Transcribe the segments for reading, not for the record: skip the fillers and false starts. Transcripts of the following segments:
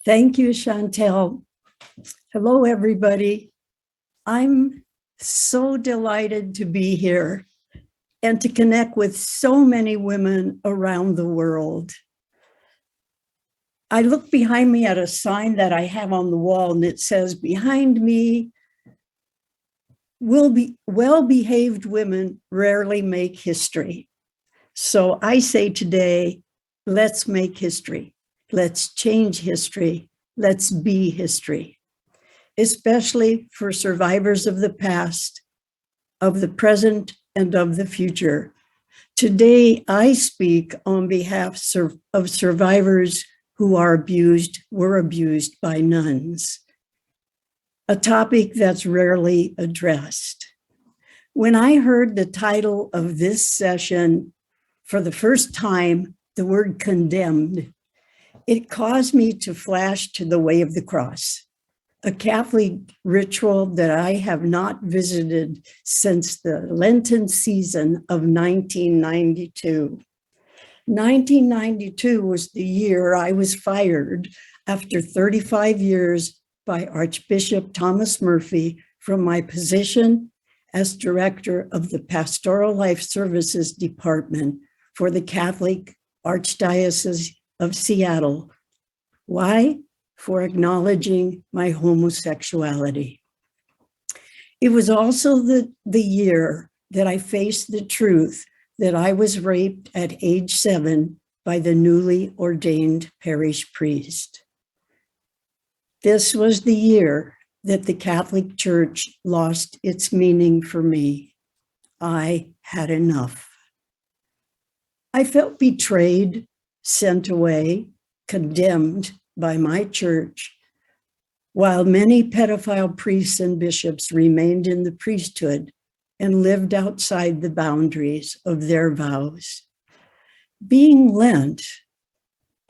Thank you, Chantel. Hello, everybody. I'm so delighted to be here and to connect with so many women around the world. I look behind me at a sign that I have on the wall, and it says, "Behind me, will be well-behaved women rarely make history." So I say today, let's make history. Let's change history. Let's be history, especially for survivors of the past, of the present, and of the future. Today, I speak on behalf of survivors who were abused by nuns, a topic that's rarely addressed. When I heard the title of this session for the first time, the word condemned, it caused me to flash to the way of the cross, a Catholic ritual that I have not visited since the Lenten season of 1992. 1992 was the year I was fired after 35 years by Archbishop Thomas Murphy from my position as director of the Pastoral Life Services Department for the Catholic Archdiocese of Seattle. Why? For acknowledging my homosexuality. It was also the year that I faced the truth that I was raped at age 7 by the newly ordained parish priest. This was the year that the Catholic Church lost its meaning for me. I had enough. I felt betrayed, sent away, condemned by my church, while many pedophile priests and bishops remained in the priesthood and lived outside the boundaries of their vows. Being Lent,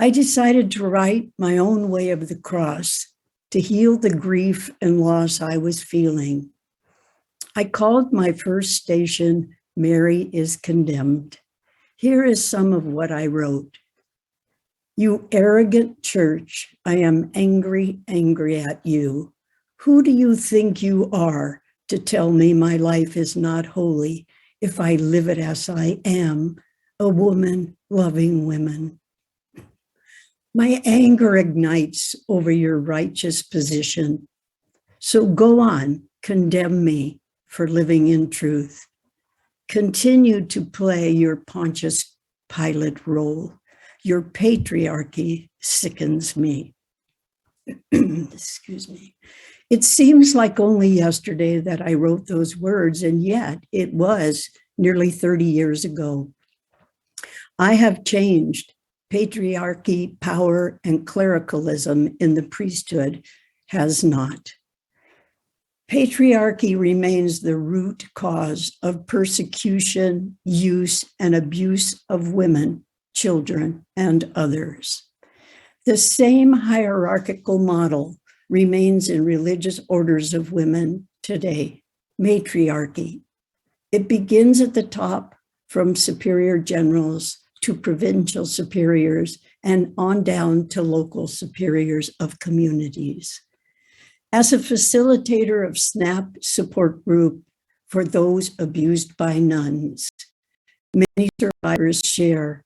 I decided to write my own way of the cross to heal the grief and loss I was feeling. I called my first station, "Mary is Condemned." Here is some of what I wrote. "You arrogant church, I am angry, angry at you. Who do you think you are to tell me my life is not holy if I live it as I am, a woman loving women? My anger ignites over your righteous position. So go on, condemn me for living in truth. Continue to play your Pontius Pilate role. Your patriarchy sickens me." Excuse me. It seems like only yesterday that I wrote those words, and yet it was nearly 30 years ago. I have changed. Patriarchy, power, and clericalism in the priesthood has not. Patriarchy remains the root cause of persecution, use, and abuse of women, children, and others. The same hierarchical model remains in religious orders of women today, matriarchy. It begins at the top from superior generals to provincial superiors and on down to local superiors of communities. As a facilitator of SNAP support group for those abused by nuns, many survivors share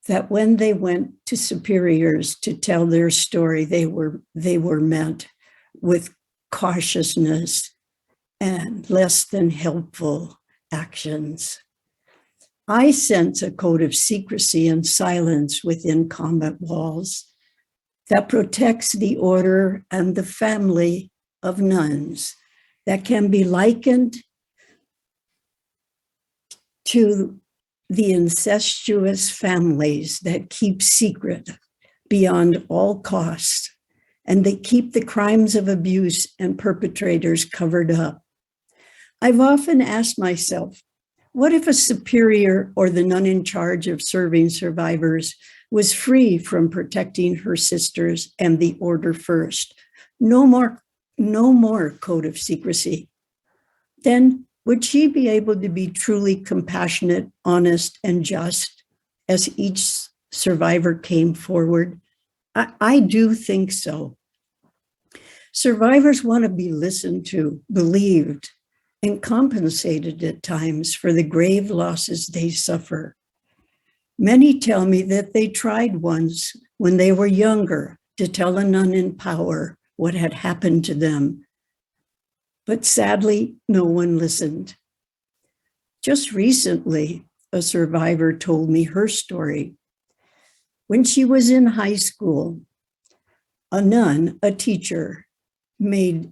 that when they went to superiors to tell their story, they were met with cautiousness and less than helpful actions. I sense a code of secrecy and silence within convent walls that protects the order and the family of nuns that can be likened to the incestuous families that keep secret beyond all costs, and they keep the crimes of abuse and perpetrators covered up. I've often asked myself, what if a superior or the nun in charge of serving survivors was free from protecting her sisters and the order first? No more code of secrecy. Then would she be able to be truly compassionate, honest, and just as each survivor came forward I do think so. Survivors want to be listened to, believed, and compensated at times for the grave losses they suffer. Many tell me that they tried once when they were younger to tell a nun in power what had happened to them, but sadly, no one listened. Just recently, a survivor told me her story. When she was in high school, a nun, a teacher, made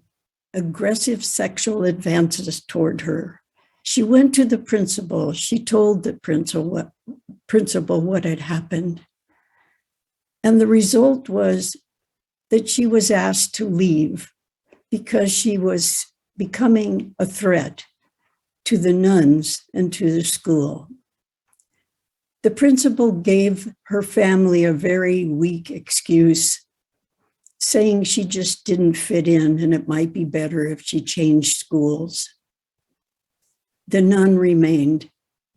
aggressive sexual advances toward her. She went to the principal. She told the principal what had happened. And the result was that she was asked to leave because she was becoming a threat to the nuns and to the school. The principal gave her family a very weak excuse, saying she just didn't fit in and it might be better if she changed schools. The nun remained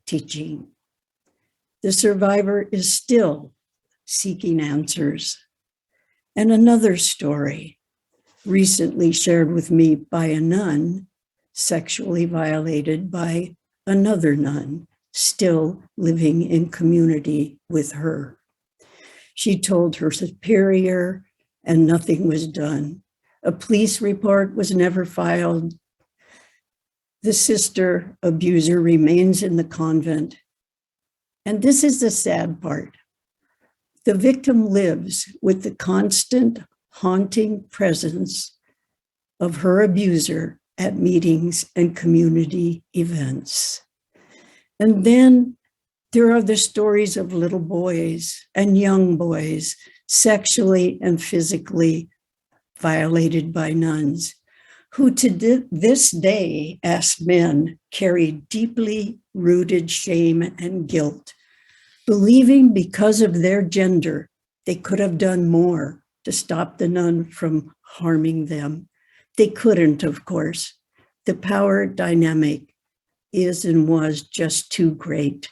teaching. The survivor is still seeking answers. And another story recently shared with me by a nun, sexually violated by another nun, still living in community with her. She told her superior, and nothing was done. A police report was never filed. The sister abuser remains in the convent. And this is the sad part. The victim lives with the constant, haunting presence of her abuser at meetings and community events. And then there are the stories of little boys and young boys sexually and physically violated by nuns, who to this day, as men, carry deeply rooted shame and guilt, believing because of their gender, they could have done more to stop the nun from harming them. They couldn't, of course. The power dynamic is and was just too great.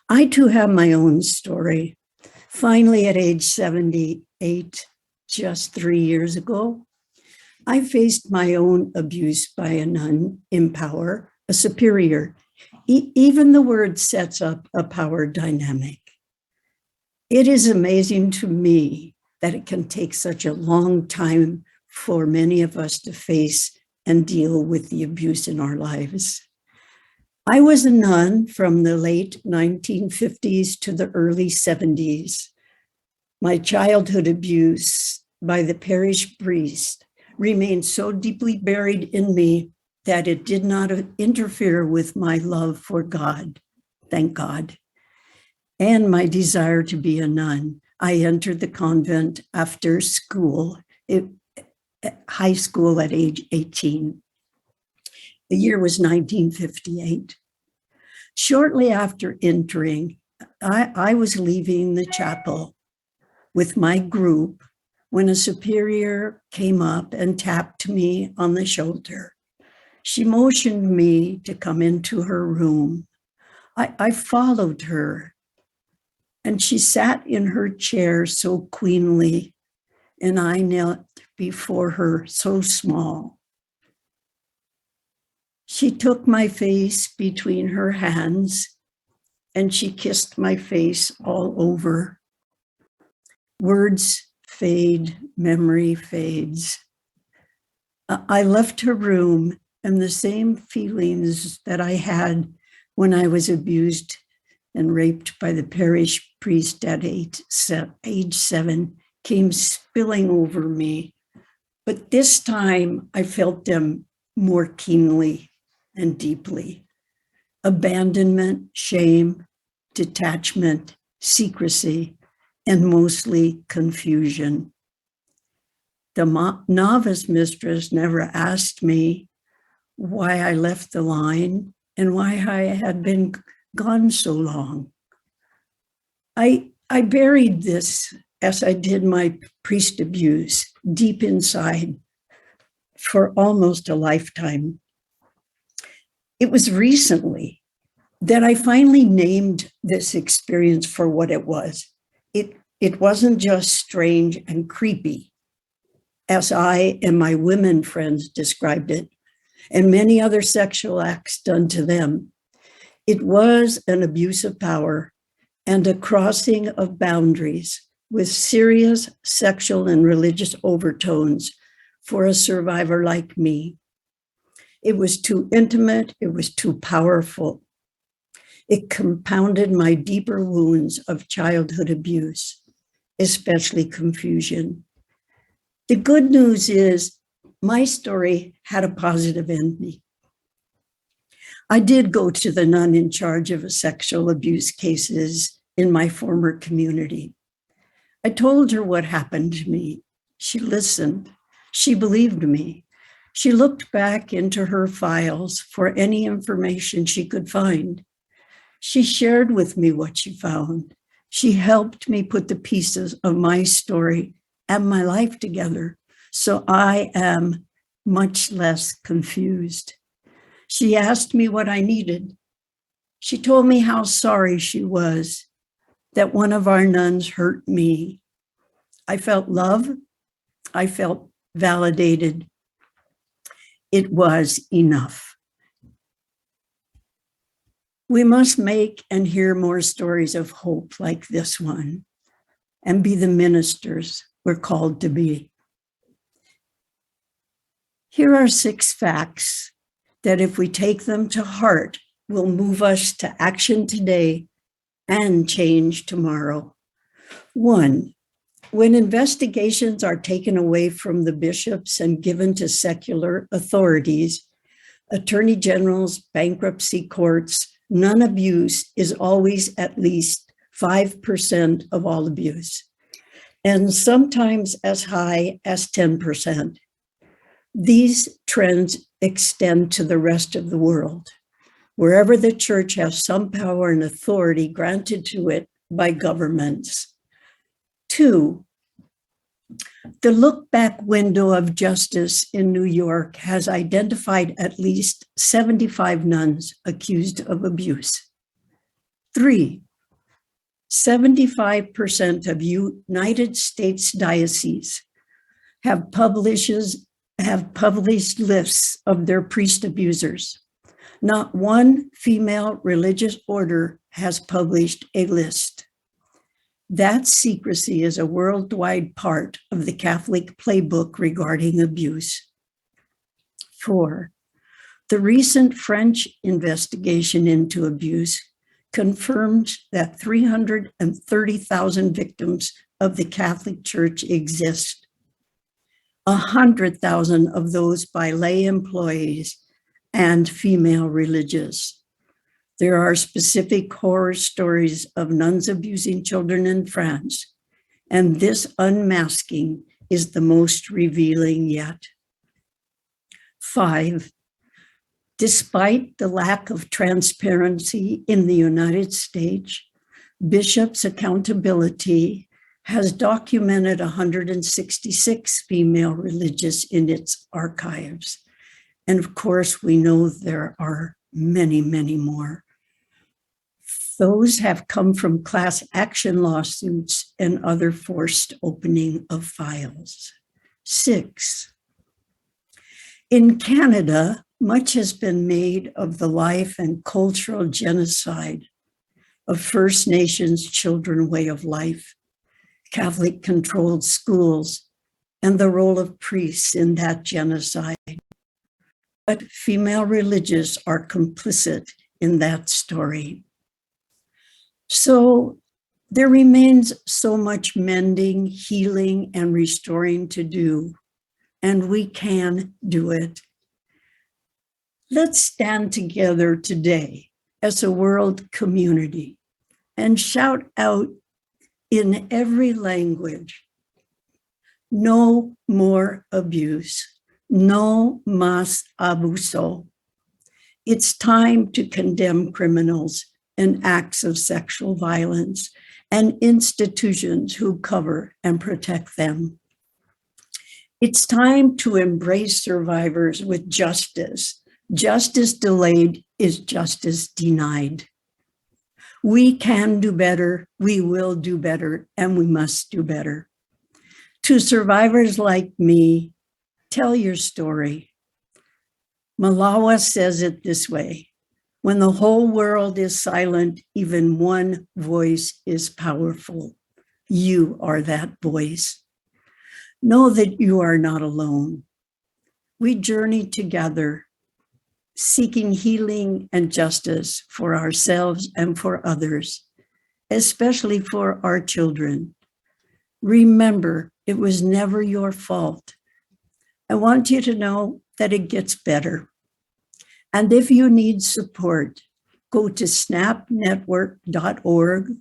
I too have my own story. Finally, at age 78, just 3 years ago, I faced my own abuse by a nun in power, a superior. Even the word sets up a power dynamic. It is amazing to me that it can take such a long time for many of us to face and deal with the abuse in our lives. I was a nun from the late 1950s to the early 70s. My childhood abuse by the parish priest remained so deeply buried in me that it did not interfere with my love for God, thank God, and my desire to be a nun. I entered the convent after school, high school at age 18. The year was 1958. Shortly after entering, I was leaving the chapel with my group when a superior came up and tapped me on the shoulder. She motioned me to come into her room. I followed her, and she sat in her chair so queenly, and I knelt before her so small. She took my face between her hands, and she kissed my face all over. Words fade, memory fades. I left her room, and the same feelings that I had when I was abused and raped by the parish priest at age 7 came spilling over me. But this time I felt them more keenly and deeply. Abandonment, shame, detachment, secrecy, and mostly confusion. The novice mistress never asked me why I left the line and why I had been gone so long. I buried this, as I did my priest abuse, deep inside for almost a lifetime. It was recently that I finally named this experience for what it was. It It wasn't just strange and creepy, as I and my women friends described it, and many other sexual acts done to them. It was an abuse of power and a crossing of boundaries with serious sexual and religious overtones for a survivor like me. It was too intimate, it was too powerful. It compounded my deeper wounds of childhood abuse, especially confusion. The good news is my story had a positive ending. I did go to the nun in charge of sexual abuse cases in my former community. I told her what happened to me. She listened. She believed me. She looked back into her files for any information she could find. She shared with me what she found. She helped me put the pieces of my story and my life together, so I am much less confused. She asked me what I needed. She told me how sorry she was that one of our nuns hurt me. I felt love. I felt validated. It was enough. We must make and hear more stories of hope like this one and be the ministers we're called to be. Here are 6 facts that if we take them to heart, will move us to action today and change tomorrow. 1, when investigations are taken away from the bishops and given to secular authorities, attorney generals, bankruptcy courts, nun abuse is always at least 5% of all abuse, and sometimes as high as 10%. These trends extend to the rest of the world, wherever the church has some power and authority granted to it by governments. 2, the look-back window of justice in New York has identified at least 75 nuns accused of abuse. 3, 75% of United States dioceses have published lists of their priest abusers. Not one female religious order has published a list. That secrecy is a worldwide part of the Catholic playbook regarding abuse. 4, the recent French investigation into abuse confirms that 330,000 victims of the Catholic Church exist. 100,000 of those by lay employees and female religious. There are specific horror stories of nuns abusing children in France, and this unmasking is the most revealing yet. 5, despite the lack of transparency in the United States, Bishops' Accountability has documented 166 female religious in its archives. And of course, we know there are many, many more. Those have come from class action lawsuits and other forced opening of files. 6, in Canada, much has been made of the life and cultural genocide of First Nations children way of life, Catholic-controlled schools, and the role of priests in that genocide. But female religious are complicit in that story. So there remains so much mending, healing, and restoring to do, and we can do it. Let's stand together today as a world community and shout out in every language, no more abuse, no más abuso. It's time to condemn criminals and acts of sexual violence and institutions who cover and protect them. It's time to embrace survivors with justice. Justice delayed is justice denied. We can do better, we will do better, and we must do better. To survivors like me, tell your story. Malawa says it this way: when the whole world is silent, even one voice is powerful. You are that voice. Know that you are not alone. We journey together, seeking healing and justice for ourselves and for others, especially for our children. Remember, it was never your fault. I want you to know that it gets better. And if you need support, go to snapnetwork.org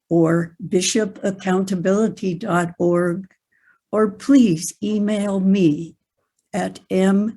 or bishopaccountability.org, or please email me at m